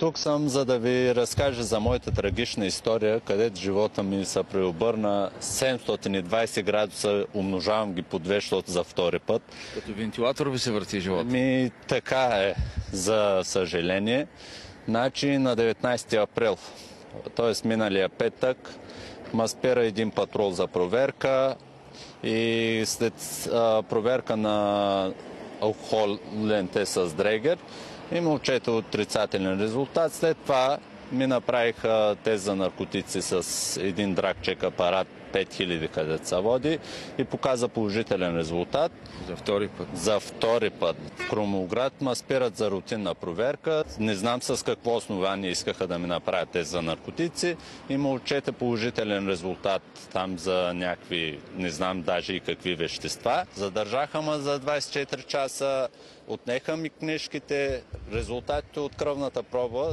Тук съм, за да ви разкажа за моята трагична история, където живота ми се преобърна 720 градуса, умножавам ги по 2, защото за втори път. Като вентилатор ви се върти живота? Така е, за съжаление. Значи на 19 април, т.е. миналия петък, ме спира един патрул за проверка и след проверка на алкохолен тест с дрегер има отчета отрицателен резултат. След това ми направиха тест за наркотици с един драгчек апарат 5000, където се води, и показа положителен резултат. За втори път? За втори път. В Крумовград ме спират за рутинна проверка. Не знам с какво основание искаха да ми направят тест за наркотици. Има отчете положителен резултат там за някакви, не знам даже и какви вещества. Задържаха ме за 24 часа, отнеха ми книжките, резултатите от кръвната проба